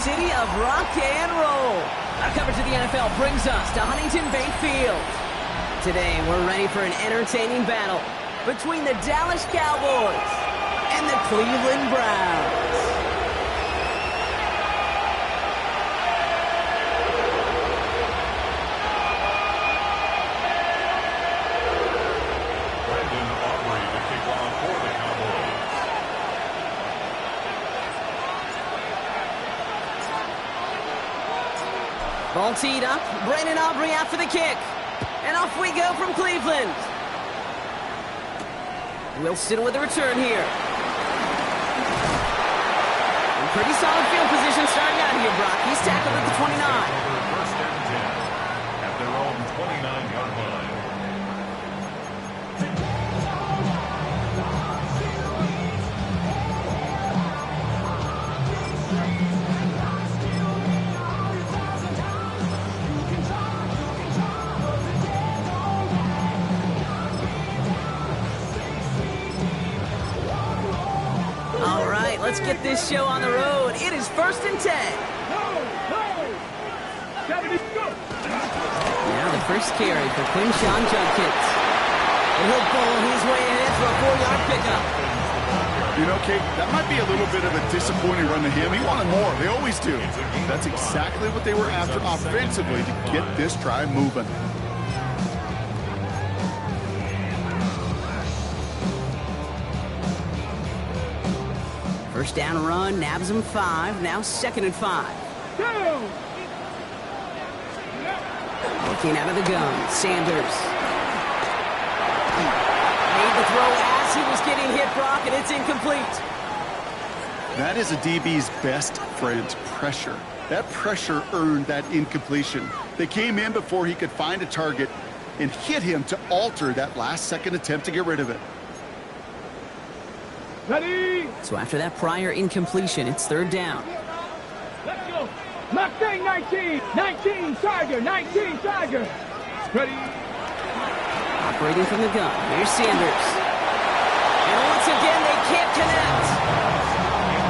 City of rock and roll. Our coverage of the NFL brings us to Huntington Bank Field. Today, we're ready for an entertaining battle between the Dallas Cowboys and the Cleveland Browns. Ball teed up. Brandon Aubrey out for the kick. And off we go from Cleveland. Wilson with the return here. In pretty solid field position starting out here, Brock. He's tackled at the 29. First and 10 at their own 29-yard line. Let's get this show on the road. It is 1st and 10. Now the first carry for Quinshawn Judkins. And he'll pull his way ahead for a 4-yard pickup. You know, Kate, that might be a little bit of a disappointing run to him. He wanted more. They always do. That's exactly what they were after offensively to get this drive moving. First down run, nabs him 5. Now 2nd and 5. Looking out of the gun, Sanders. Made the throw as he was getting hit, Brock, and it's incomplete. That is a DB's best friend, pressure. That pressure earned that incompletion. They came in before he could find a target and hit him to alter that last-second attempt to get rid of it. Ready? So after that prior incompletion, it's 3rd down. Let's go. Mustang 19. 19, Tiger. 19, Tiger. Ready? Operating from the gun. Here's Sanders. And once again, they can't connect.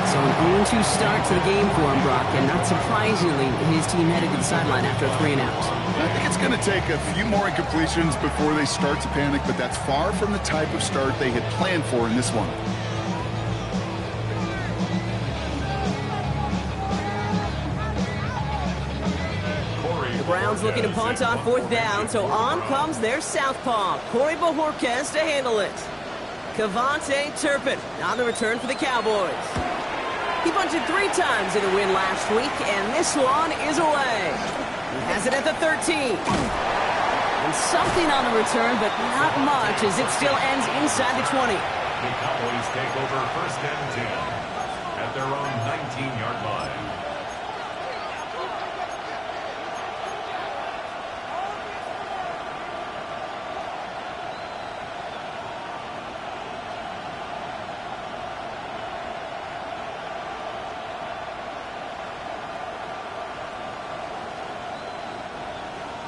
So an 0-2 start to the game for him, Brock. And not surprisingly, his team headed to the sideline after a 3-and-out. I think it's going to take a few more incompletions before they start to panic, but that's far from the type of start they had planned for in this one. Browns looking to punt on 4th down, so on comes their southpaw, Corey Bojorquez, to handle it. Kavontae Turpin on the return for the Cowboys. He bunted 3 times in the win last week, and this one is away. He has it at the 13. And something on the return, but not much, as it still ends inside the 20. The Cowboys take over 1st and 10 at their own 19-yard line.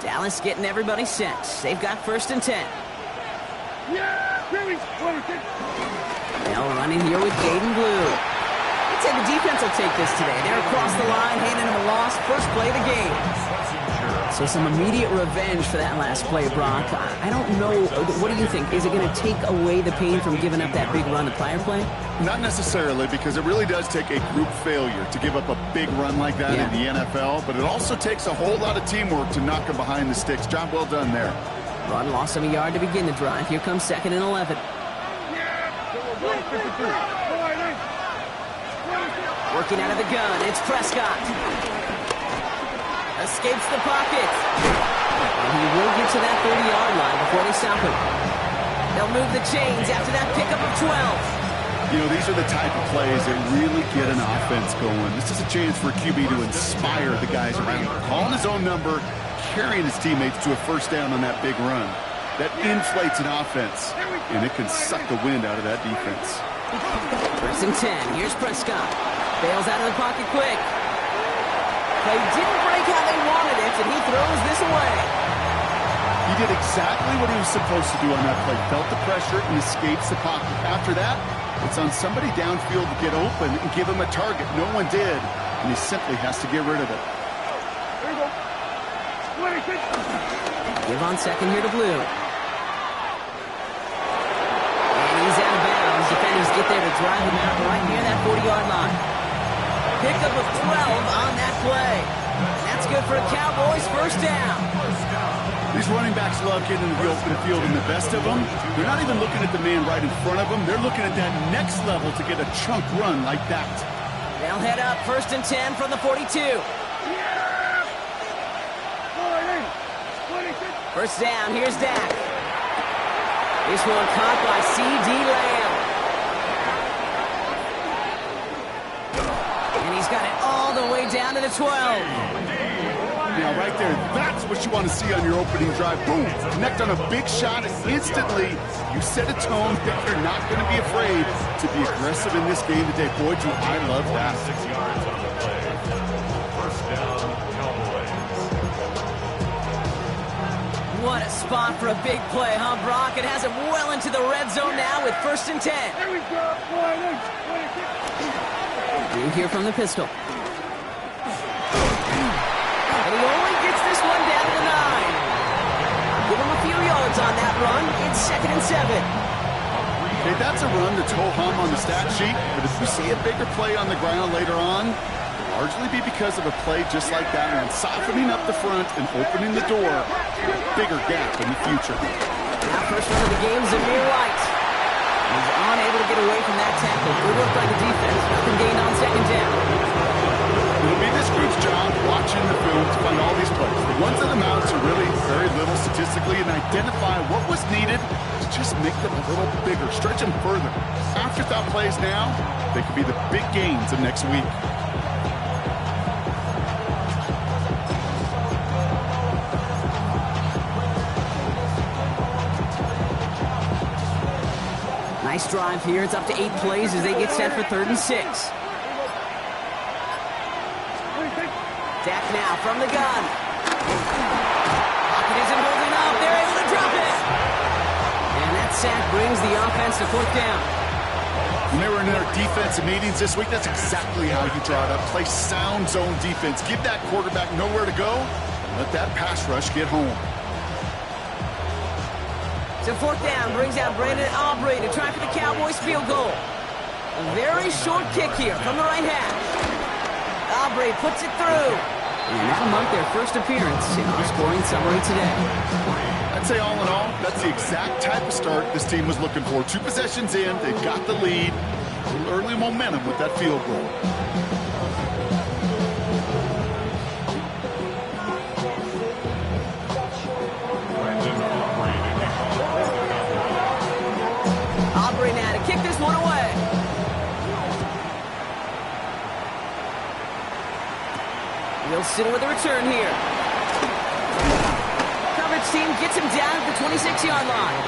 Dallas getting everybody set. They've got 1st and 10. Now running here with Gaden Blue. I'd say the defense will take this today. They're across the line, handing him a loss. First play of the game. So some immediate revenge for that last play, Brock. I don't know. What do you think? Is it going to take away the pain from giving up that big run the prior play? Not necessarily, because it really does take a group failure to give up a big run like that in the NFL, but it also takes a whole lot of teamwork to knock him behind the sticks. Job well done there. Run lost him a yard to begin the drive. Here comes 2nd and 11. Working out of the gun, it's Prescott. Escapes the pocket. And he will get to that 30-yard line before they stop him. They'll move the chains after that pickup of 12. You know, these are the type of plays that really get an offense going. This is a chance for a QB to inspire the guys around him. Calling his own number, carrying his teammates to a 1st down on that big run. That inflates an offense, and it can suck the wind out of that defense. 1st and 10. Here's Prescott. Bails out of the pocket quick. Play didn't break how they wanted it, and he throws this away. He did exactly what he was supposed to do on that play. Felt the pressure and escapes the pocket. After that, it's on somebody downfield to get open and give him a target. No one did. and he simply has to get rid of it. There you go. 26. Give on second here to Blue. And he's out of bounds. Defenders get there to drive him out right near that 40-yard line. Pickup of 12 on that play. That's good for a Cowboys first down. These running backs love getting into the open field, and the best of them, they're not even looking at the man right in front of them. They're looking at that next level to get a chunk run like that. They'll head up first and 10 from the 42. First down, here's Dak. This one caught by C.D. Lamb. And he's got it all the way down to the 12. Now, right there, that's what you want to see on your opening drive. Boom, connect on a big shot, and instantly you set a tone that you're not going to be afraid to be aggressive in this game today. Boy, do I love that. 6 yards on the play. First down, Cowboys. What a spot for a big play, huh, Brock? It has him well into the red zone now with first and 10. Here we go. 26. You hear from the pistol. And he only gets this one down to the 9. Give him a few yards on that run. It's second and 7. Okay, that's a run that's ho-hum on the stat sheet, but if we see a bigger play on the ground later on, it'll largely be because of a play just like that one, softening up the front and opening the door to a bigger gap in the future. Now first run of the game is Amir White. He's unable to get away from that tackle. Good work by the defense. Nothing gained on second down. It'll be this group's job watching the film to find all these plays. The ones that amount to really very little statistically and identify what was needed to just make them a little bigger, stretch them further. Afterthought plays now, they could be the big gains of next week. Nice drive here. It's up to 8 plays as they get set for third and 6. Dak now from the gun. Pocket isn't holding up. They're able to drop it. And that sack brings the offense to fourth down. When they were in their defensive meetings this week, that's exactly how you draw it up. Play sound zone defense. Give that quarterback nowhere to go. Let that pass rush get home. So fourth down brings out Brandon Aubrey to try for the Cowboys field goal. A very short kick here from the right hash. Aubrey puts it through. And that'll mark their first appearance in our scoring summary today. I'd say all in all, that's the exact type of start this team was looking for. 2 possessions in, they've got the lead. A little early momentum with that field goal. Aubrey now to kick this one away. Wilson with a return here. Coverage team gets him down at the 26-yard line.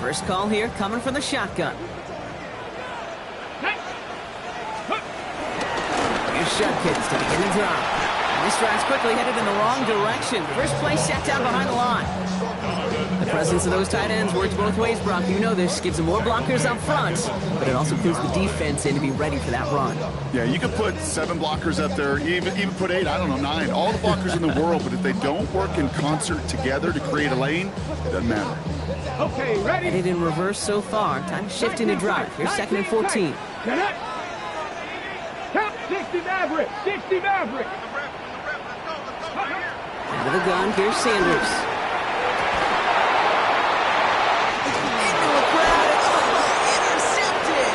First call here coming from the shotgun. Shutkids to begin the drive. And this drive's quickly headed in the wrong direction. First play set down behind the line. The presence of those tight ends works both ways, Brock. You know this. Gives them more blockers up front, but it also puts the defense in to be ready for that run. Yeah, you could put 7 blockers up there, even put 8, I don't know, 9. All the blockers in the world, but if they don't work in concert together to create a lane, it doesn't matter. Okay, ready? Headed in reverse so far. Time to shift into drive. Here's second and 14. Count 60 Maverick! 60 Maverick! Out of the gun, here's Sanders. Intercepted!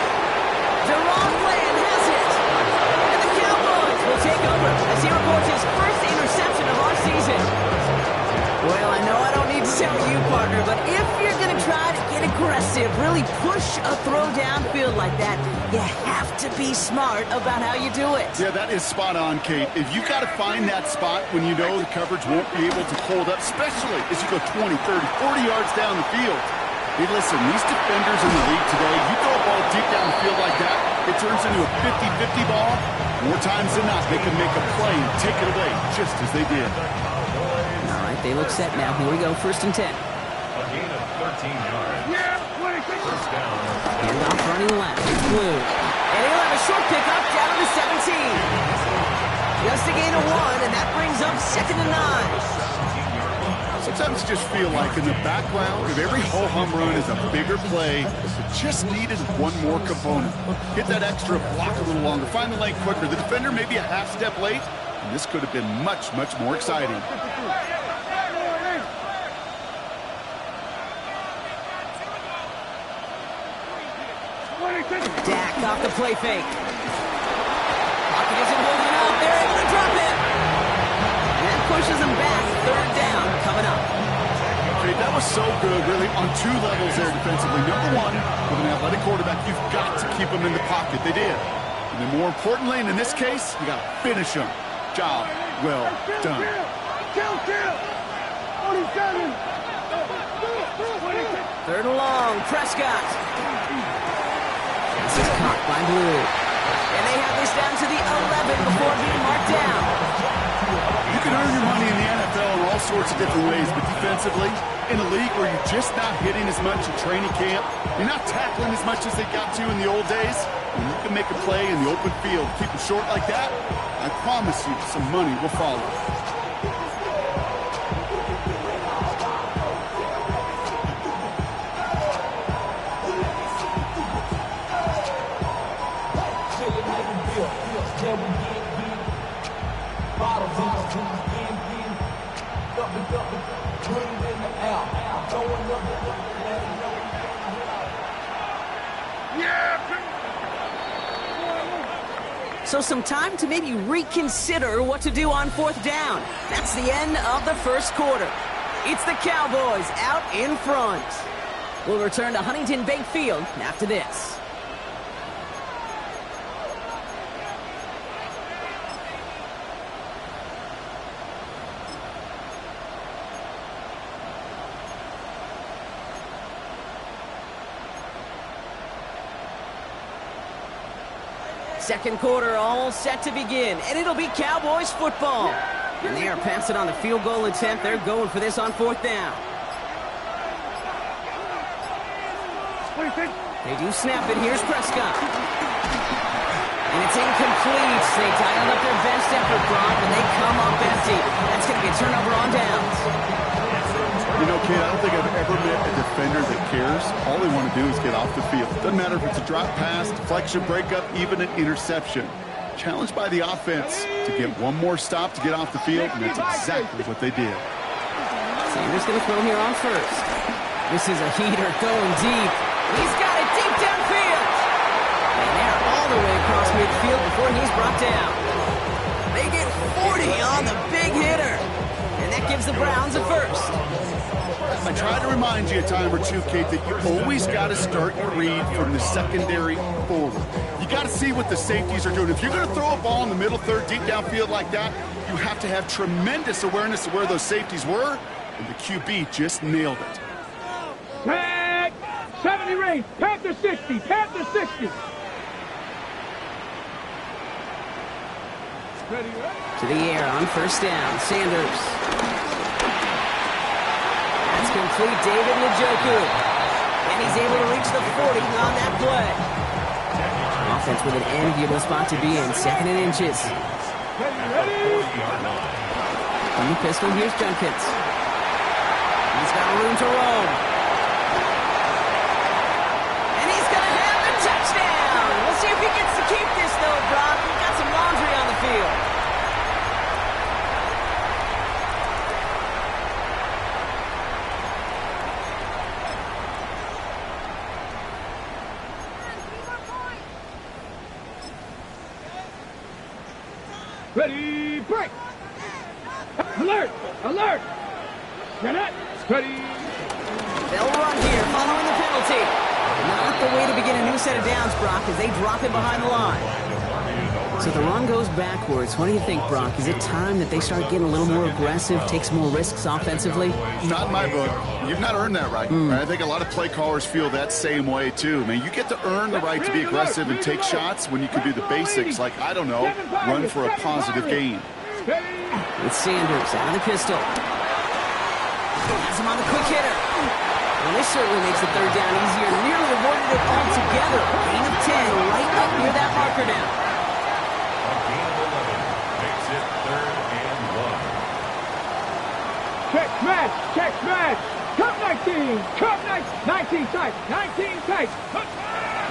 Deron Bland has it! And the Cowboys will take over as he reports his first interception of our season. Well, I know I don't need to tell you, partner, but if you're going to try to get aggressive, really push a throw downfield like that, you have to be smart about how you do it. Yeah, that is spot on, Kate. If you've got to find that spot when you know the coverage won't be able to hold up, especially as you go 20, 30, 40 yards down the field, Hey, listen, these defenders in the league today, you throw a ball deep down the field like that, it turns into a 50-50 ball. More times than not, they can make a play and take it away, just as they did. All right, they look set now. Here we go, 1st and 10. A gain of 13 yards. Yeah, First down. And off running left, it's Blue. And he'll have a short pickup down to the 17. Just a gain of 1, and that brings up 2nd and 9. Sometimes just feel like in the background of every ho-hum run is a bigger play. It just needed one more component. Hit that extra block a little longer. Find the lane quicker. The defender may be a half step late, and this could have been much, much more exciting. Dak off the play fake. Pocket isn't holding up. They're able to drop it. And that pushes them back. 3rd down coming up. Okay, that was so good, really, on 2 levels there defensively. Number 1, with an athletic quarterback, you've got to keep them in the pocket. They did. And then more importantly, and in this case, you got to finish them. Job well done. Kill. 47. 3rd and long. Prescott. This is caught by Blue. And they have this down to the 11 before being marked down. You can earn your money in the NFL in all sorts of different ways, but defensively, in a league where you're just not hitting as much in training camp, you're not tackling as much as they got to in the old days, and you can make a play in the open field, keep them short like that, I promise you some money will follow. So some time to maybe reconsider what to do on 4th down. That's the end of the 1st quarter. It's the Cowboys out in front. We'll return to Huntington Bank Field after this. Second quarter all set to begin, and it'll be Cowboys football. And they are passing on the field goal attempt. They're going for this on 4th down. They do snap it. Here's Prescott. And it's incomplete. They dialed up their best effort, Brock, and they come up empty. That's going to be a turnover on downs. You know, kid, I don't think I've ever met a defender that cares. All they want to do is get off the field. Doesn't matter if it's a drop pass, deflection, breakup, even an interception. Challenged by the offense to get one more stop to get off the field, and that's exactly what they did. Sanders going to throw here on 1st. This is a heater going deep. He's got it deep downfield. And they're all the way across midfield before he's brought down. They get 40 on the big hitter. And that gives the Browns a 1st. I try to remind you a time or two, Kate, that you always got to start your read from the secondary forward. You got to see what the safeties are doing. If you're going to throw a ball in the middle third deep downfield like that, you have to have tremendous awareness of where those safeties were, and the QB just nailed it. Tag! 70 range. Panther 60. Panther 60. To the air on 1st down. Sanders. That's complete. David Njoku. And he's able to reach the 40 on that play. Offense with an enviable spot to be in. 2nd and inches. On the pistol, here's Junkins. He's got room to roam. And he's going to have the touchdown. We'll see if he gets to keep this, though, Brock. We've got some laundry on the field. Ready, break! Alert! Alert! Get it! Ready! They'll run here following the penalty. Not the way to begin a new set of downs, Brock, as they drop it behind the line. So the run goes backwards. What do you think, Brock? Is it time that they start getting a little more aggressive, take some more risks offensively? Not in my book. You've not earned that right. I think a lot of play callers feel that same way, too. I mean, you get to earn the right to be aggressive and take shots when you can do the basics, like, I don't know, run for a positive gain. With Sanders out of the pistol. Has him on the quick hitter. Well, this certainly makes the third down easier. Nearly avoided it altogether. Gain of 10 right up near that marker now. A gain of 11 makes it 3rd and 1. Check match, check match. Cut 19, cut 19 tight, 19 tight.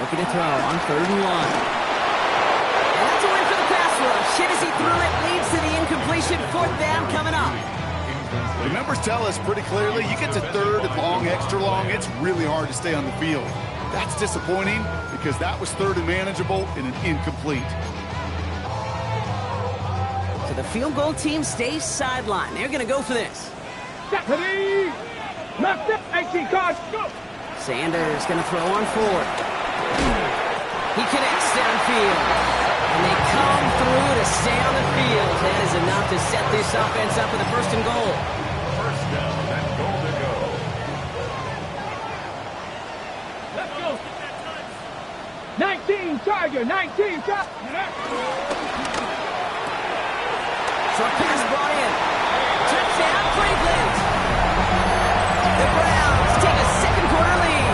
Looking to throw on 3rd and 1. And that's a win for the pass rush. Hit as he threw it, leads to the incompletion. 4th down coming up. The numbers tell us pretty clearly, you get to 3rd and long, extra long, it's really hard to stay on the field. That's disappointing because that was 3rd and manageable and an incomplete. So the field goal team stays sidelined. They're going to go for this. Stephanie! Left it, 18 cards, go! Sanders going to throw on 4th. He connects downfield. And they come through to stay on the field. That is enough to set this offense up with a 1st and goal. 1st down and goal to go. Let's go! 19 Tiger, 19 Tiger! Short pass brought in. Touchdown, Cleveland. The Browns take a 2nd quarter lead.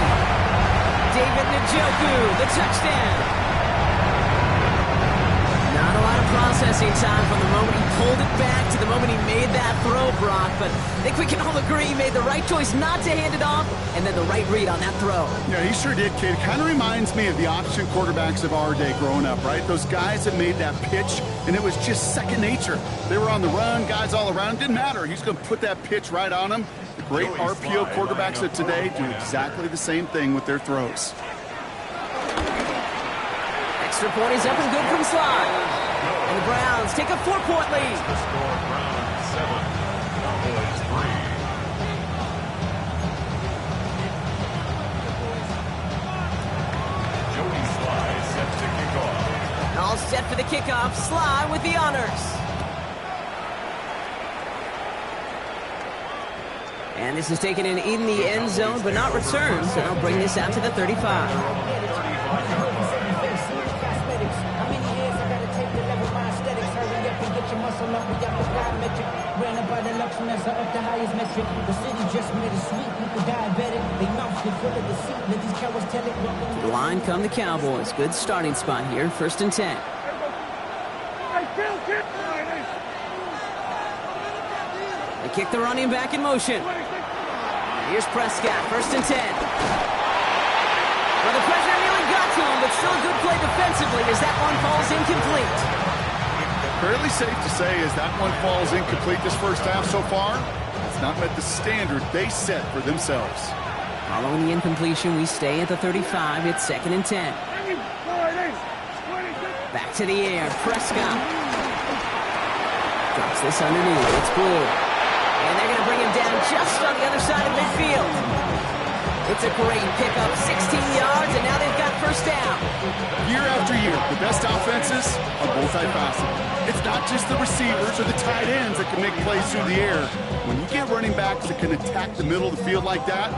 David Njoku, the touchdown. Not a lot of processing time from the moment he pulled it back to the moment he made that throw, Brock. But I think we can all agree he made the right choice not to hand it off and then the right read on that throw. Yeah, he sure did, kid. It kind of reminds me of the option quarterbacks of our day growing up, right? Those guys that made that pitch, and it was just second nature. They were on the run, guys all around. It didn't matter. He's going to put that pitch right on them. The great RPO quarterbacks of today do exactly the same thing with their throws. Extra point is up and good from Slide. And the Browns take a 4-point lead. The score, Browns 7, Cowboys 3. Jody Sly set to kick off. All set for the kickoff. Sly with the honors. And this is taken in the end zone, but not returned. So they'll bring this out to the 35. To the line come the Cowboys. Good starting spot here. 1st and 10. They kick the running back in motion. Here's Prescott. 1st and 10. Well, the pressure nearly got to him, but still a good play defensively as that one falls incomplete. Fairly safe to say as that one falls incomplete this first half so far, it's not met the standard they set for themselves. Following the incompletion, we stay at the 35. It's 2nd and 10. Back to the air. Prescott. Drops this underneath. It's Blue. And they're going to bring him down just on the other side of midfield. It's a great pickup. 16 yards, and now they've got 1st down. Year after year, the best offenses are multifaceted. It's not just the receivers or the tight ends that can make plays through the air. When you get running backs that can attack the middle of the field like that,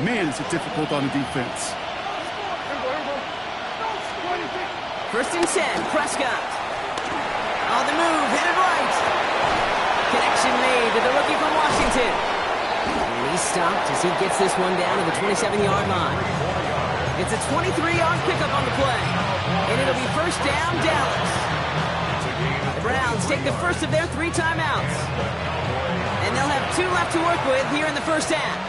man, is it difficult on the defense. 1st and 10, Prescott. On the move, headed right. Connection made to the rookie from Washington. And he's stopped as he gets this one down to the 27-yard line. It's a 23-yard pickup on the play. And it'll be 1st down, Dallas. The Browns take the first of their 3 timeouts. And they'll have 2 left to work with here in the 1st half.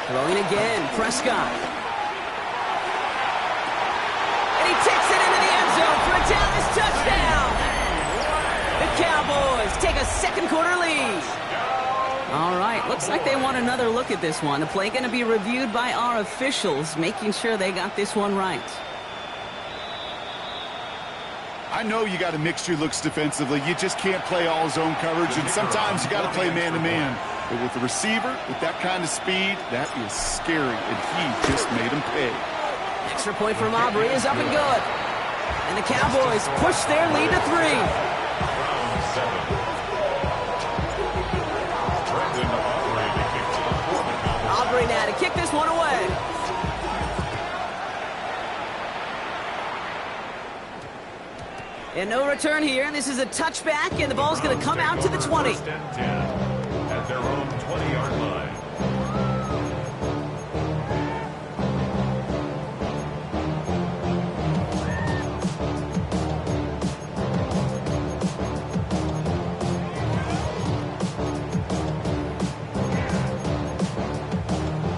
Throwing again, Prescott. And he takes it into the end zone for a Dallas touchdown. The Cowboys take a 2nd quarter lead. All right, looks like they want another look at this one. The play going to be reviewed by our officials, making sure they got this one right. I know you got to mix your looks defensively. You just can't play all zone coverage, and sometimes you got to play man-to-man. But with the receiver, with that kind of speed, that is scary, and he just made him pay. Extra point from Aubrey is up and good. And the Cowboys push their lead to 3. Round 7. Brendan Aubrey to kick off for the Cowboys. Aubrey now to kick this one away. And no return here. This is a touchback, and the ball's going to come out to the 20. First and 10 at their own 20-yard line.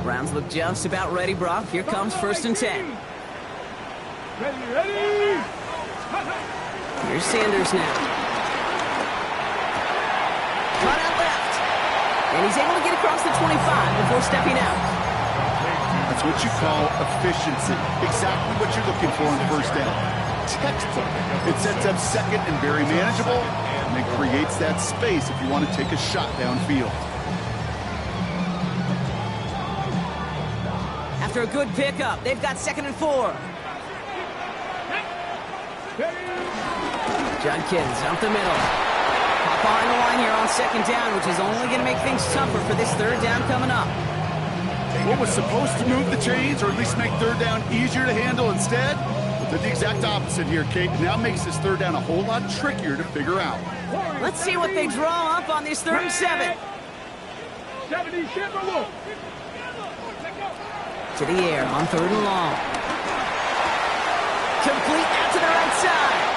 Browns look just about ready, Brock. Here comes first and 10. Ready. Here's Sanders now. Cut out left. And he's able to get across the 25 before stepping out. That's what you call efficiency. Exactly what you're looking for on first down. Textbook. It sets up second and very manageable, and it creates that space if you want to take a shot downfield. After a good pickup, they've got 2nd and 4. Judkins up the middle. Hop behind the line here on 2nd down, which is only going to make things tougher for this 3rd down coming up. What was supposed to move the chains, or at least make 3rd down easier to handle instead, did the exact opposite here, Kate. Now makes this 3rd down a whole lot trickier to figure out. Let's see what they draw up on this 3rd and 7. 77 Wolf. To the air on 3rd and long. Complete out to the right side.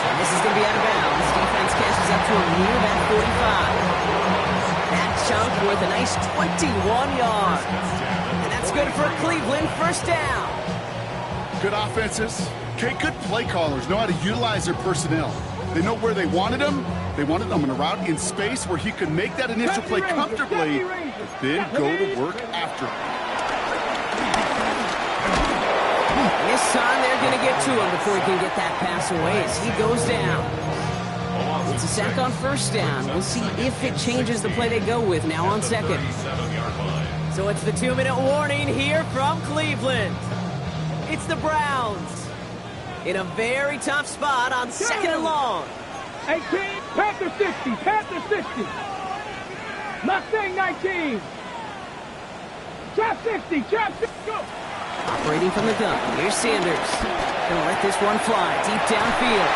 And this is going to be out of bounds. Defense catches up to him near that 45. That chunk worth a nice 21 yards. And that's good for Cleveland. First down. Good offenses. Okay, good play callers know how to utilize their personnel. They know where they wanted him. They wanted him in a route in space where he could make that initial play comfortably, but then go to work after it. This time they're going to get to him before he can get that pass away as he goes down. It's a sack on first down. We'll see if it changes the play they go with now on 2nd. So it's the 2-minute warning here from Cleveland. It's the Browns in a very tough spot on 2nd and long. 18, Panther 60, Panther 60. Mustang 19. Trap 60, Trap 60, go. Operating from the gun, here's Sanders. Gonna let this one fly deep downfield.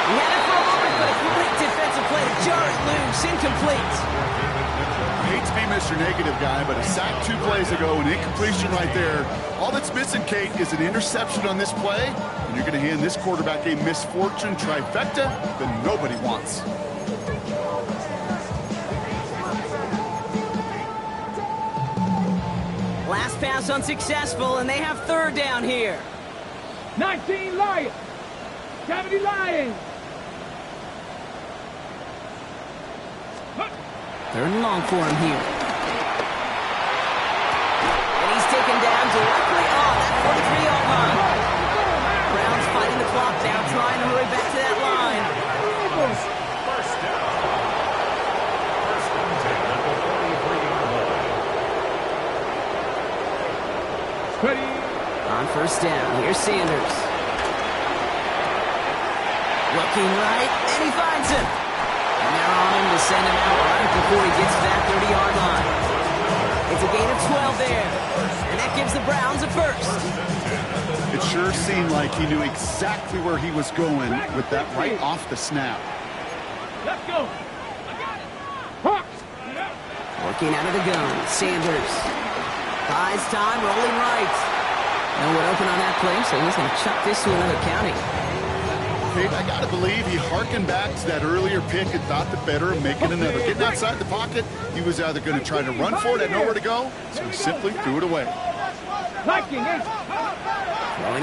He had it for a moment, but a quick defensive play to jar it loose, incomplete. I hate to be Mr. Negative guy, but a sack 2 plays ago, an incompletion right there. All that's missing, Kate, is an interception on this play, and you're going to hand this quarterback a misfortune trifecta that nobody wants. Last pass unsuccessful, and they have 3rd down here. 19 Lions. 70 Lions. 3rd and long for him here. And he's taken down directly on that 43-yard line. Browns fighting the clock now, trying to hurry back to that line. First down. First and 10 at the 43-yard line. Ready. On first down, here's Sanders. Looking right, and he finds him. And they're on him to send him out right before he gets to that 30-yard line. It's a gain of 12 there, and that gives the Browns a first. It sure seemed like he knew exactly where he was going with that right off the snap. Let's go. Working out of the gun, Sanders. Buys time, rolling right. No one open on that play, so he's going to chuck this to another county. Kate, I got to believe he hearkened back to that earlier pick and thought the better of making another. Getting outside the pocket, he was either going to try to run for it, had nowhere to go, so he simply threw it away. Throwing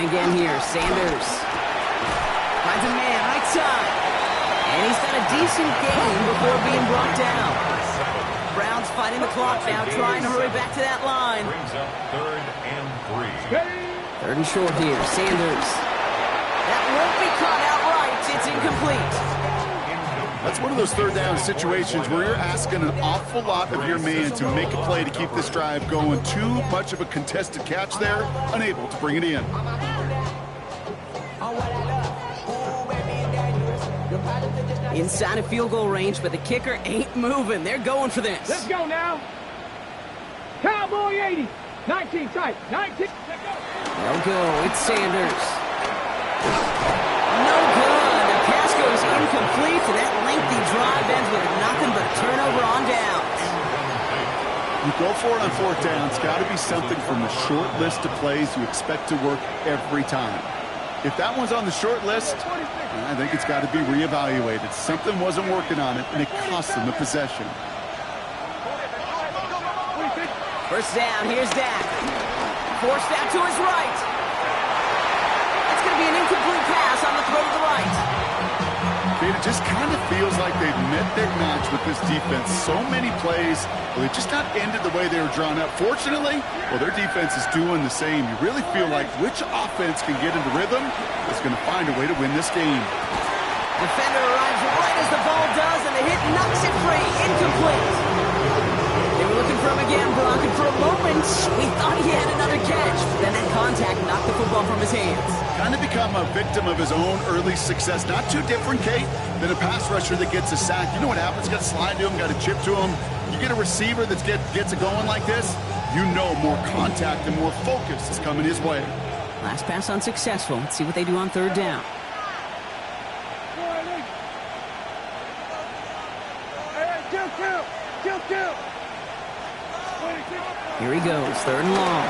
again here, Sanders. Finds a man, right side. And he's got a decent gain before being brought down. Browns fighting the clock now, trying to hurry back to that line. Brings up 3rd and 3. 3rd and short here, Sanders. That won't be caught outright. It's incomplete. That's one of those third down situations where you're asking an awful lot of your man to make a play to keep this drive going. Too much of a contested catch there, unable to bring it in. Inside of field goal range, but the kicker ain't moving. They're going for this. Let's go now. Cowboy 80. 19 tight. 19. No go. It's Sanders. No good. The pass goes incomplete, and that lengthy drive ends with nothing but a turnover on downs. You go for it on fourth down. It's got to be something from the short list of plays you expect to work every time. If that one's on the short list, I think it's got to be reevaluated. Something wasn't working on it, and it cost them the possession. First down, here's Dak. Forced out to his right. That's going to be an incomplete pass on the throw to the right. It just kind of feels like they've met their match with this defense. So many plays, well, they just not ended the way they were drawn up. Fortunately, well, their defense is doing the same. You really feel like which offense can get into rhythm is going to find a way to win this game. Defender arrives right as the ball does, and the hit knocks it free. Incomplete. They were looking for him again, Brock, and for a moment, we thought he had another catch. Then that contact knocked the football from his hands. Kind of become a victim of his own early success. Not too different, Kate, than a pass rusher that gets a sack. You know what happens? Got to slide to him, got to chip to him. You get a receiver that gets it going like this, you know more contact and more focus is coming his way. Last pass unsuccessful. Let's see what they do on third down. Here he goes, third and long.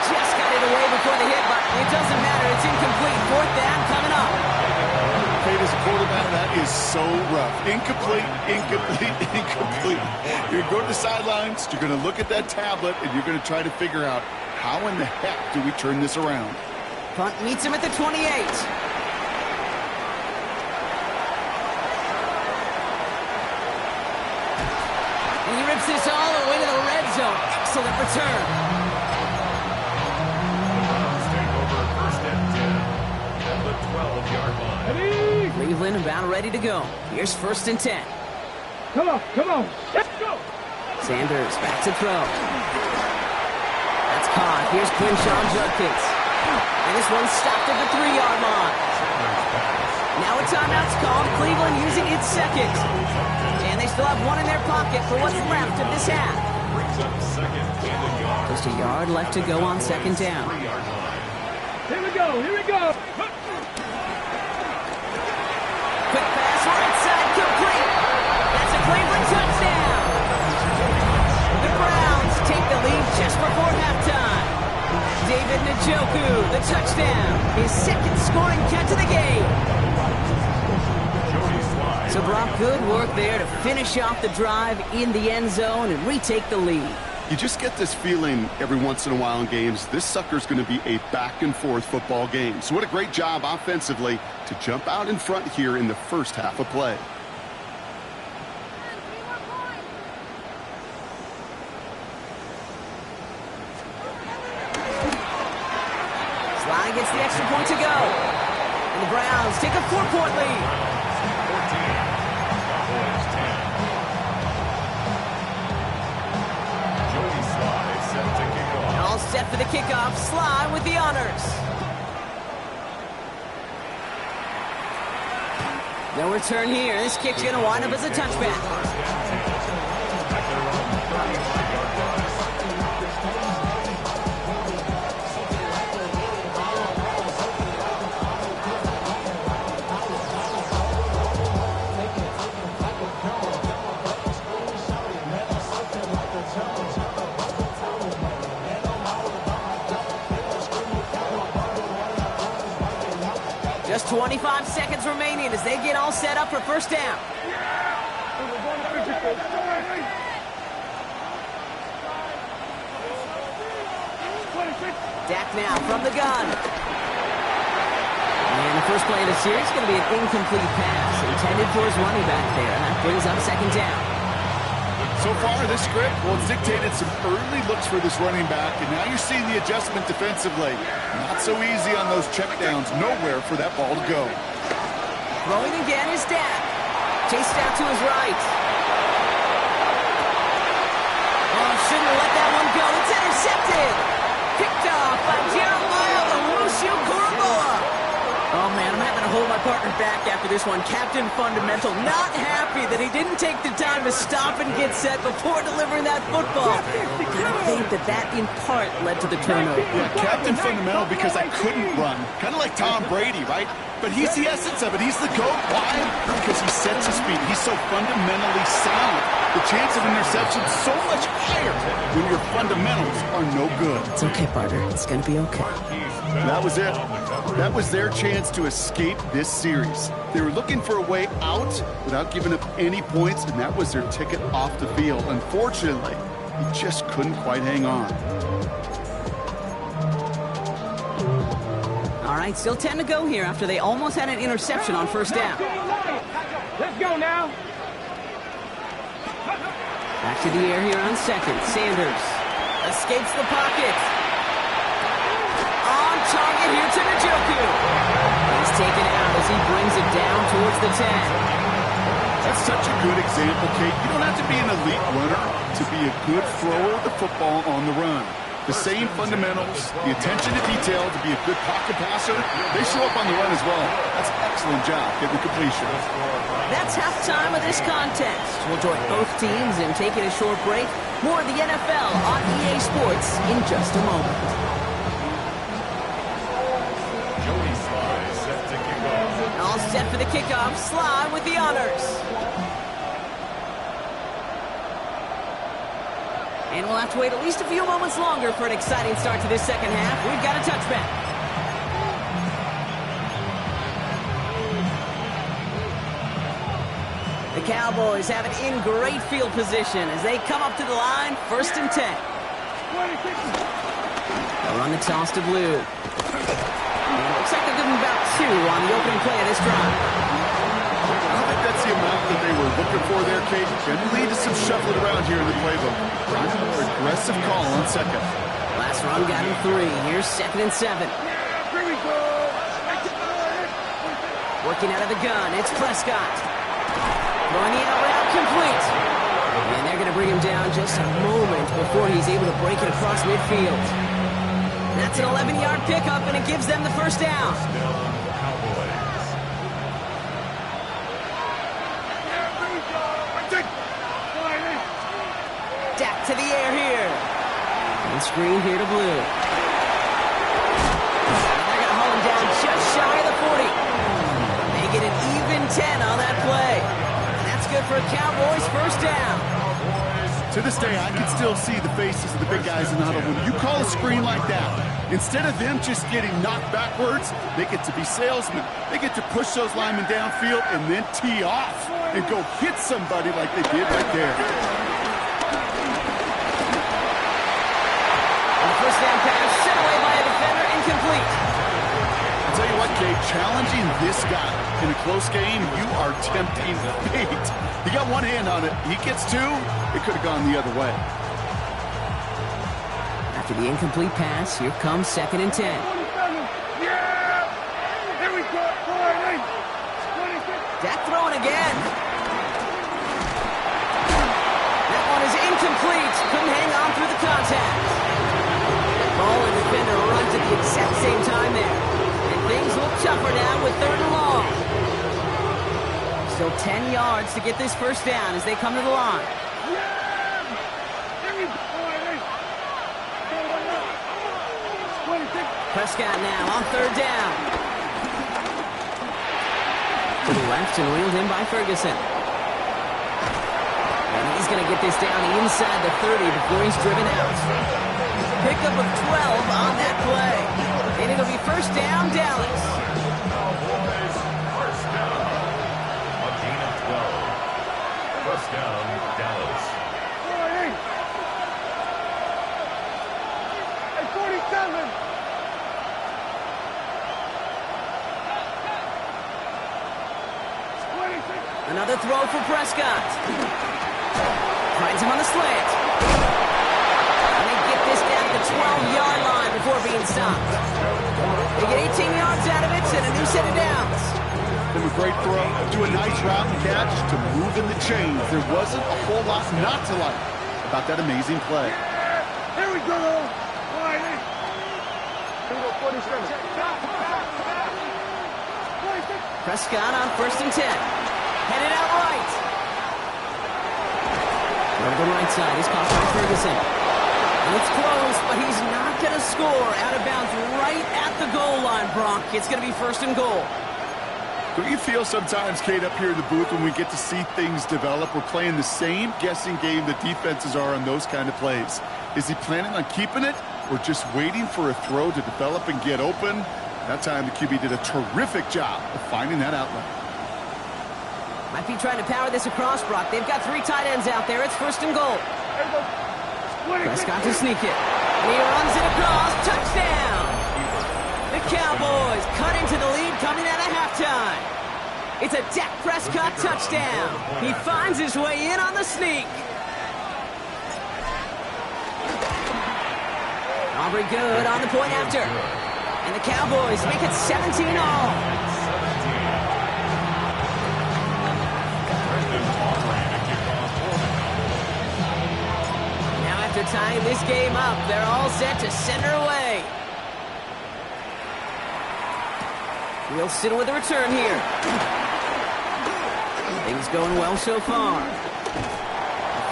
Just got it away before the hit, but it doesn't matter. It's incomplete. Fourth down coming up. Kate, as a quarterback, that is so rough. Incomplete, incomplete, incomplete. You're going to go to the sidelines, you're going to look at that tablet, and you're going to try to figure out how in the heck do we turn this around. Punt meets him at the 28. And he rips this all the way to the red zone. Excellent return. First and 10 at the 12-yard line. Cleveland about ready to go. Here's first and 10. Come on, come on. Let's go. Sanders back to throw. That's caught. Here's Quinshawn Judkins. And this one's stopped at the 3-yard line. Now a timeout's called. Cleveland using its second. And they still have one in their pocket for what's left of this half. Just a yard left to go on second down. Here we go, here we go. Quick pass right side, complete. That's a Cleveland touchdown. The Browns take the lead just before halftime. David Njoku, the touchdown. His second scoring catch of the game. So Brock, good work there to finish off the drive in the end zone and retake the lead. You just get this feeling every once in a while in games, this sucker's going to be a back-and-forth football game. So what a great job offensively to jump out in front here in the first half of play. Sly gets the extra point to go. And the Browns take a 4-point lead. All set for the kickoff. Sly with the honors. No return here. This kick's going to wind up as a touchback. Just 25 seconds remaining as they get all set up for first down. Dak now from the gun. And the first play of the series is going to be an incomplete pass intended for his running back there. That brings up second down. So far, this script, well, it's dictated some early looks for this running back, and now you're seeing the adjustment defensively. Not so easy on those checkdowns. Nowhere for that ball to go. Throwing again is Dak. Chased out to his right. Oh, shouldn't have let that one go. It's intercepted. Picked off by Jeremiah Owusu-Koramoah. Oh, man, I'm having to hold my partner back after this one. Captain Fundamental not happy that he didn't take the time to stop and get set before delivering that football. I think that in part led to the turnover. Yeah, Captain Fundamental because I couldn't run. Kind of like Tom Brady, right? But he's the essence of it. He's the GOAT. Why? Because he sets his feet. He's so fundamentally sound. The chance of interception is so much higher when your fundamentals are no good. It's okay, partner. It's going to be okay. That was it. That was their chance to escape this series. They were looking for a way out without giving up any points, and that was their ticket off the field. Unfortunately, he just couldn't quite hang on. All right, still 10 to go here after they almost had an interception on first down. Let's go now. Back to the air here on second. Sanders escapes the pocket. On target here to Njoku. He's taken out as he brings it down towards the 10. That's such a good example, Kate. You don't have to be an elite runner to be a good thrower of the football on the run. The same fundamentals, the attention to detail to be a good pocket passer, they show up on the run as well. That's an excellent job getting the completion. That's halftime of this contest. We'll join both teams in taking a short break. More of the NFL on EA Sports in just a moment. Joey Sly set to kick off. All set for the kickoff. Sly with the honors. And we'll have to wait at least a few moments longer for an exciting start to this second half. We've got a touchback. The Cowboys have it in great field position as they come up to the line, 1st and 10. They'll run the toss to Blue. And it looks like they're giving about 2 on the opening play of this drive. I think that's the amount that they were looking for there, Kate. Can lead to some shuffling around here in the playbook. A more aggressive call on second. Last run got him 3. Here's 2nd and 7. Here we go. Working out of the gun, it's Prescott. Throwing the out route complete. And they're going to bring him down just a moment before he's able to break it across midfield. That's an 11-yard pickup, and it gives them the first down. Dak to the air here. And screen here to Blue. They're going to haul him down just shy of the 40. They get an even 10 on that play. And that's good for a Cowboys first down. To this day, I can still see the faces of the big guys in the huddle. When you call a screen like that, instead of them just getting knocked backwards, they get to be salesmen. They get to push those linemen downfield and then tee off and go hit somebody like they did right there. First down pass, sent away by a defender, incomplete. I'll tell you what, Kate, challenging this guy in a close game, you are tempting fate. He got one hand on it. He gets 2. It could have gone the other way. After the incomplete pass, here comes 2nd and 10. Yeah! Here we go. 26. Dak throwing again. That one is incomplete. Couldn't hang on through the contact. Ball and defender runs at the exact same time there. And things look tougher now with 3rd and long. Still 10 yards to get this first down as they come to the line. Prescott now on 3rd down. To the left and wheeled in by Ferguson. And he's going to get this down inside the 30 before he's driven out. Pickup of 12 on that play. And it'll be first down, Dallas. Cowboys first down. A gain of 12. First down, Dallas. 47. Another throw for Prescott. Finds him on the slant. And they get this down to the 12-yard line before being stopped. They get 18 yards out of it and a new set of downs. From a great throw to a nice route and catch to moving the chains. There wasn't a whole lot not to like about that amazing play. Here we go. Prescott on 1st and 10. Headed out right. Over the right side is caught by Ferguson. And it's close, but he's not going to score. Out of bounds right at the goal line, Bronk. It's going to be 1st and goal. Don't you feel sometimes, Kate, up here in the booth when we get to see things develop? We're playing the same guessing game the defenses are on those kind of plays. Is he planning on keeping it or just waiting for a throw to develop and get open? That time the QB did a terrific job of finding that outlet. Might be trying to power this across, Brock. They've got 3 tight ends out there. It's 1st and goal. Prescott to sneak it. And he runs it across. Touchdown! The Cowboys cut into the lead coming out of halftime. It's a Dak Prescott touchdown. He finds his way in on the sneak. Aubrey good on the point after. And the Cowboys make it 17 all. Now after tying this game up, they're all set to send her away. Wilson with a return here. Things going well so far.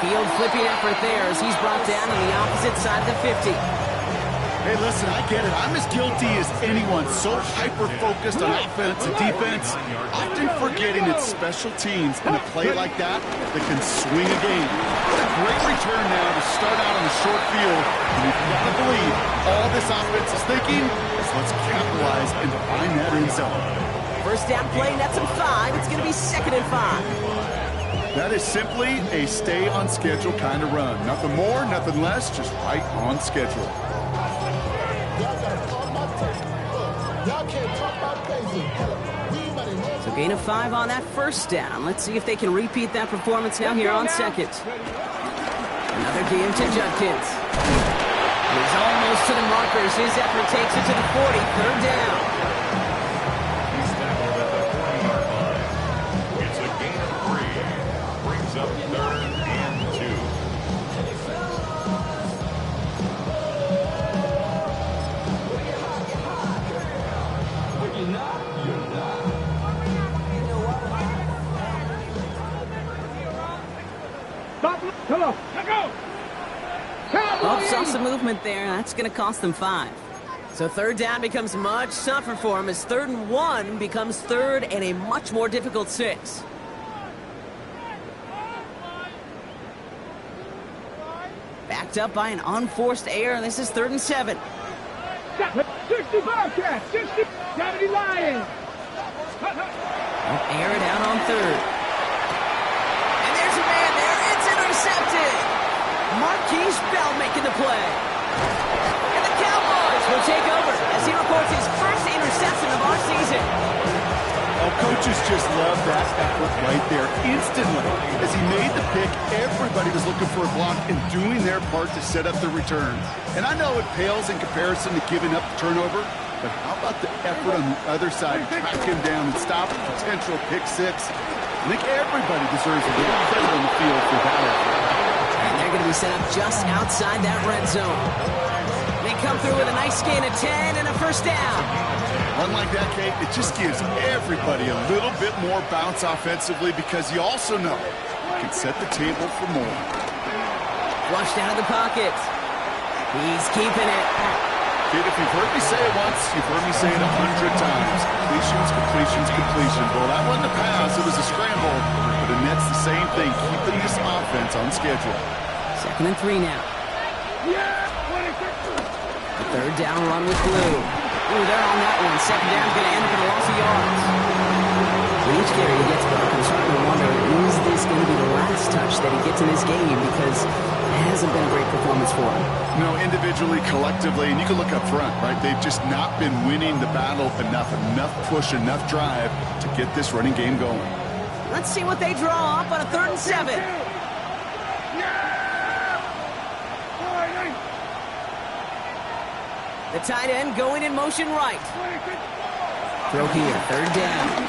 Field flipping effort there as he's brought down on the opposite side of the 50. Hey, listen, I get it. I'm as guilty as anyone. So hyper-focused on offense and defense, often forgetting it's special teams in a play like that that can swing a game. What a great return now to start out on the short field. And you've got to believe all this offense is thinking is let's capitalize and find that end zone. 1st down play, nets him 5. It's going to be 2nd and 5. That is simply a stay-on-schedule kind of run. Nothing more, nothing less, just right on schedule. So gain of 5 on that 1st down. Let's see if they can repeat that performance now here on 2nd. Another game to Judkins. He's almost to the markers. His effort takes it to the 40. 3rd down. He's tackled at the 40-yard line. It's a gain of 3. Brings up 3rd and 2. Come on, let's go! Oh, saw some movement there. That's going to cost them 5. So 3rd down becomes much tougher for him as 3rd and 1 becomes 3rd and a much more difficult 6. Backed up by an unforced error, and this is 3rd and 7. 60 Bobcats, 60 70 Lions. Air it out on 3rd. And there's a man there. It's intercepted. Marquise Bell making the play. And the Cowboys will take over as he records his first interception of our season. Oh, coaches just love that effort right there. Instantly, as he made the pick, everybody was looking for a block and doing their part to set up the return. And I know it pales in comparison to giving up the turnover, but how about the effort on the other side, track him down and stop a potential pick 6? I think everybody deserves a little credit on the field for that effort. And they're going to be set up just outside that red zone. They come through with a nice gain of 10 and a 1st down. Unlike that, Kate, it just gives everybody a little bit more bounce offensively because you also know you can set the table for more. Flushed out of the pocket. He's keeping it. Kate, if you've heard me say it once, you've heard me say it 100 times. Completions, completions, completion. Well, that wasn't a pass. It was a scramble. But it nets the same thing, keeping this offense on schedule. 2nd and 3 now. A 3rd down run with Blue. Ooh, they're on that one. 2nd down going to end up in a loss of yards. With each carry he gets back, I'm starting to wonder, is this going to be the last touch that he gets in this game? Because it hasn't been a great performance for him. No, individually, collectively, and you can look up front, right? They've just not been winning the battle enough push, enough drive to get this running game going. Let's see what they draw up on a 3rd and 7. The tight end going in motion right. Throw here, 3rd down.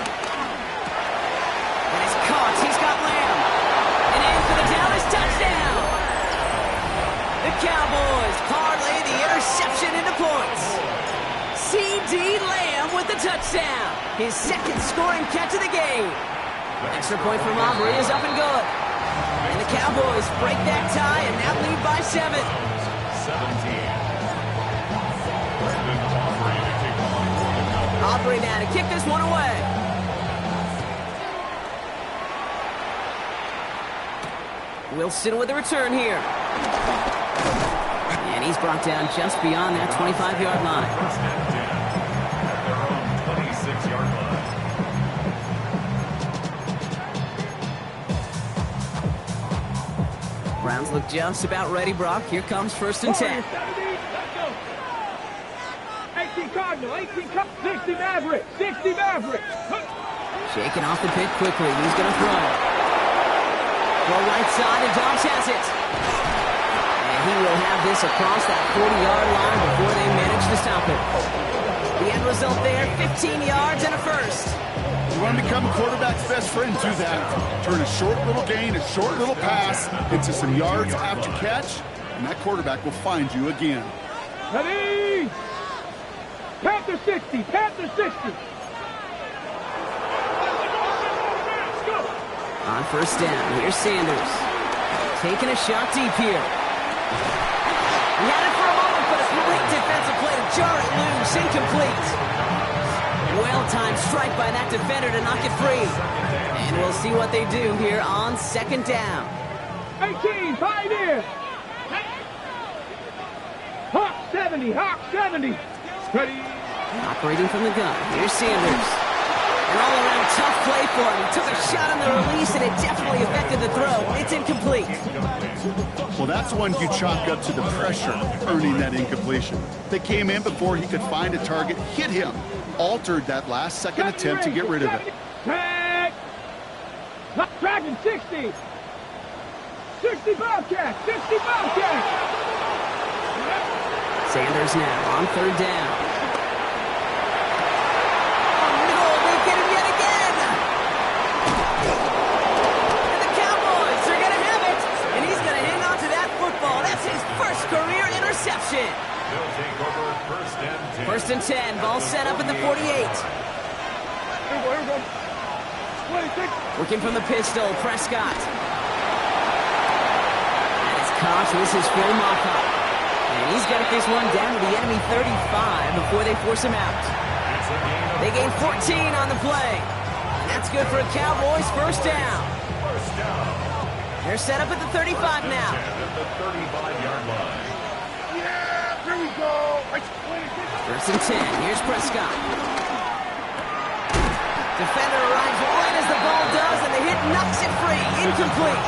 routes. He's got Lamb. And in for the Dallas touchdown. The Cowboys parlay the interception into points. C.D. Lamb with the touchdown. His second scoring catch of the game. Extra point from Aubrey is up and good. And the Cowboys break that tie and now lead by 7. 17. Brandon Aubrey to kick off. Aubrey now to kick this one away. Wilson with the return here. And he's brought down just beyond that 25-yard line. First and 10 at their own 26-yard line. Browns look just about ready, Brock. Here comes first and 10. 18 Cardinal, 18 Cardinal, 60 Maverick, 60 Maverick. Shaking off the pit quickly. He's going to throw. Throw right side, and Dobbs has it. And he will have this across that 40-yard line before they manage to stop it. The end result there, 15 yards and a first. You want to become a quarterback's best friend, do that. Turn a short little gain, a short little pass into some yards after catch, and that quarterback will find you again. Ready? Panther 60, Panther 60. On first down, here's Sanders. Taking a shot deep here. He had it for a moment, but a great defensive play to jar it loose, incomplete. Well-timed strike by that defender to knock it free. And we'll see what they do here on second down. 18, pioneer. Hawk 70, Hawk 70. Ready? Operating from the gun, here's Sanders. An all-around tough play for him. He took a shot on the release, and it definitely affected the throw. It's incomplete. Well, that's one you chalk up to the pressure, earning that incompletion. They came in before he could find a target, hit him, altered that last-second attempt to get rid of it. Tag. Dragon 60. 60 Bobcat, 60 Bobcat. Sanders now on third down. Career interception. They'll take over First and 10. Ball set up at the 48. Here we go. 26. Working from the pistol, Prescott. And it's caught. This is Phil Moffitt. And he's got this one down to the enemy 35 before they force him out. They gain 14 on the play. And that's good for a Cowboys first down. They're set up at the 35 now. At the 35-yard line. Yeah, here we go. First and 10. Here's Prescott. Defender arrives right as the ball does, and the hit knocks it free. Incomplete.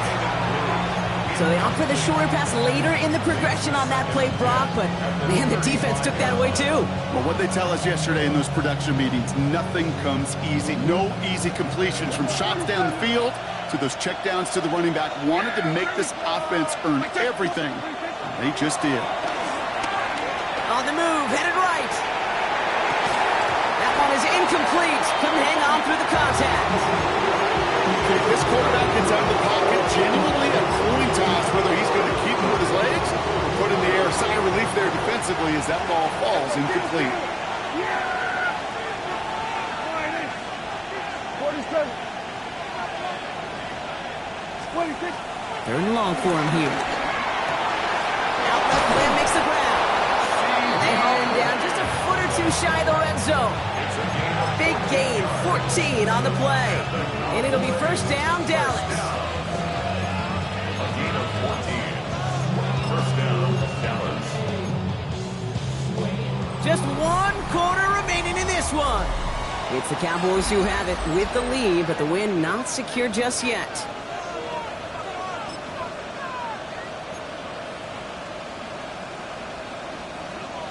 So they opt for the shorter pass later in the progression on that play, Brock, but, man, the defense took that away, too. Well, what they tell us yesterday in those production meetings, nothing comes easy. No easy completions from shots down the field to those checkdowns to the running back. Wanted to make this offense earn everything. They just did. On the move, headed right. That one is incomplete. Couldn't hang on through the contact. If this quarterback gets out of the pocket, genuinely a coin toss, whether he's going to keep him with his legs or put in the air. Sigh of relief there defensively as that ball falls incomplete. 26. Third and long for him here. Out left, man makes the ground. And they haul him down just a foot or two shy of the red zone. Big gain, 14 on the play. And it'll be first down, Dallas. A gain of 14. First down, Dallas. Just 1 quarter remaining in this one. It's the Cowboys who have it with the lead, but the win not secure just yet.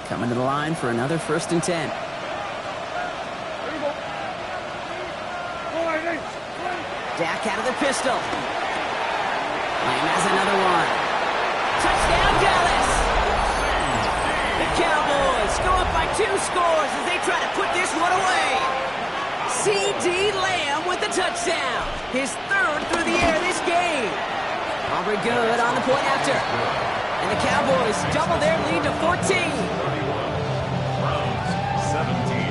Coming to the line for another first and 10. Dak out of the pistol. Lamb has another one. Touchdown, Dallas! The Cowboys go up by 2 scores as they try to put this one away. C.D. Lamb with the touchdown. His third through the air this game. Aubrey good on the point after. And the Cowboys double their lead to 14. 17.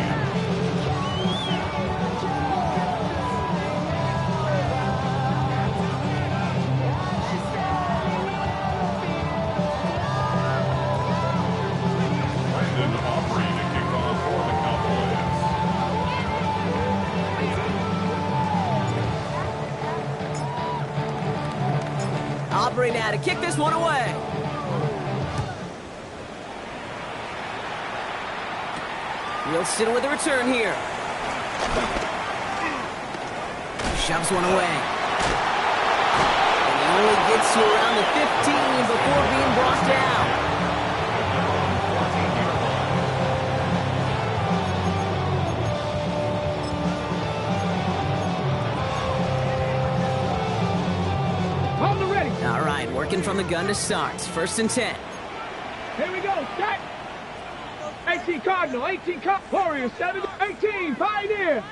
Aubrey now to kick this one away. Wilson with a return here. Shoves one away. And he only gets to around the 15 before being brought down. All right, working from the gun to start. 1st and 10. Here we go. Set. 18 Cardinal, 18 Warriors, 7, 18 Pioneer.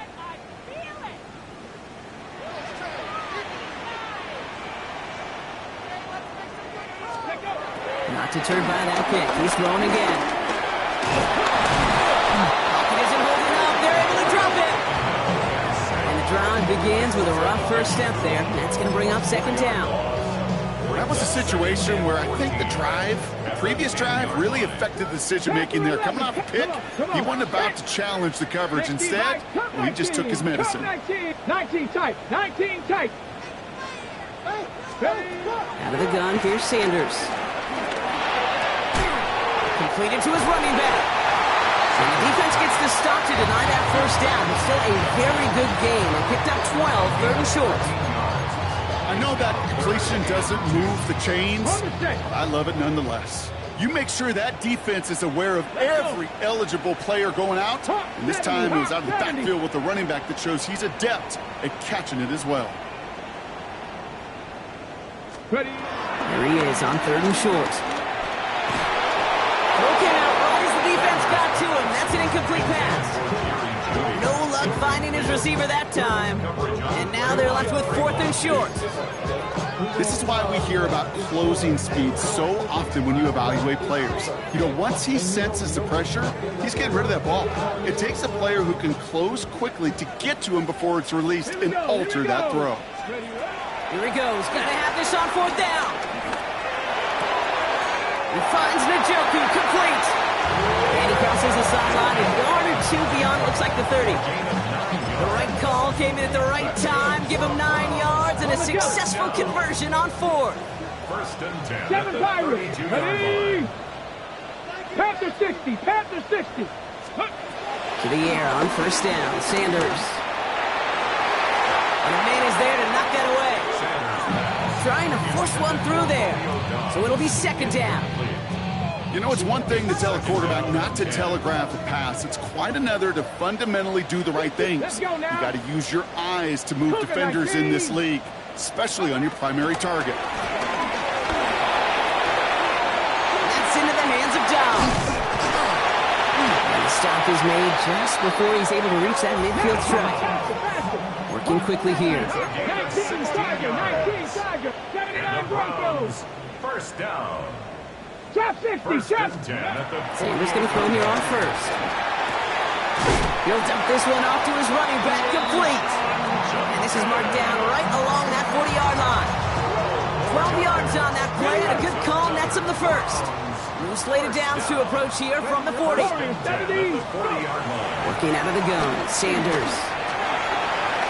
Not deterred by that kick. He's throwing again. He doesn't hold it up. They're able to drop it. And the drive begins with a rough first step there. That's going to bring up 2nd down. That was a situation where I think the previous drive, really affected the decision-making there. Coming off a pick, he wasn't about to challenge the coverage. Instead, well, he just took his medicine. 19 tight, 19 tight. Out of the gun, here's Sanders. Completed to his running back. And the defense gets the stop to deny that 1st down. It's still a very good game. And picked up 12, 3rd and short. I know that completion doesn't move the chains, but I love it nonetheless. You make sure that defense is aware of every eligible player going out. And this time it was out of the backfield with the running back that shows he's adept at catching it as well. Ready. There he is on 3rd and short. Broken out right as the defense got to him. That's an incomplete pass. No luck finding his receiver that time. And now they're left with 4th and short. This is why we hear about closing speed so often when you evaluate players. You know, once he senses the pressure, he's getting rid of that ball. It takes a player who can close quickly to get to him before it's released and alter that throw. Here he goes. Got to have this on 4th down. He finds Njoku complete. And he crosses the sideline a yard or 2 beyond, looks like the 30. The right call came in at the right time. Give him 9 yards and a successful conversion on 4th. 1st and 10. 7 Pirates. Ready. Panther 60. Panther 60. To the air on 1st down. Sanders. And the man is there to knock that away. Trying to force one through there. So it'll be 2nd down. You know, it's one thing to tell a quarterback not to telegraph a pass. It's quite another to fundamentally do the right things. You got to use your eyes to move defenders in this league, especially on your primary target. That's into the hands of Downs. And the stop is made just before he's able to reach that midfield strike. Working quickly here. 19 Tiger. 79 Broncos. 1st down. Trap 60. 1st and 10 at the Sanders going to throw here on 1st. He'll dump this one off to his running back, complete. And this is marked down right along that 40-yard line. 12 yards on that play, and a good call nets him the 1st. New slated downs to approach here from the 40. Working out of the gun, Sanders.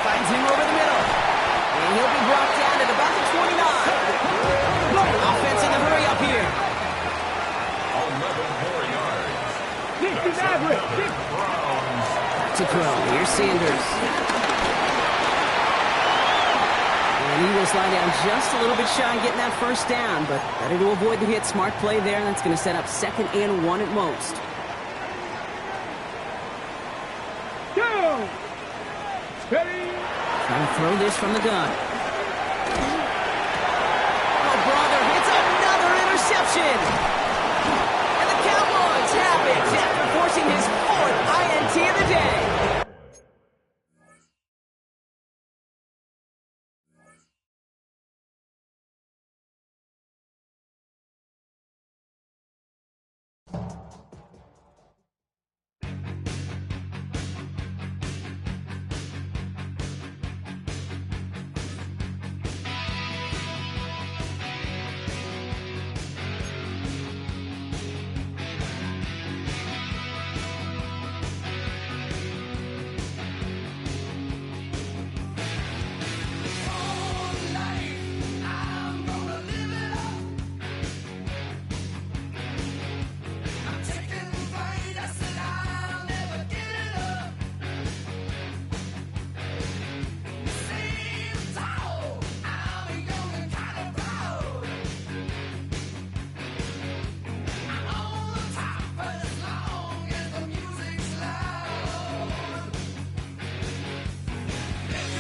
Finds him over the middle. And he'll be brought down at about the 29. Offense in the hurry up here. 60 Maverick. To throw. Here's Sanders. And he will slide down just a little bit shy of getting that 1st down, but better to avoid the hit. Smart play there, and that's going to set up 2nd and 1 at most. Go. Ready. Trying to throw this from the gun. Oh, brother, it's another interception.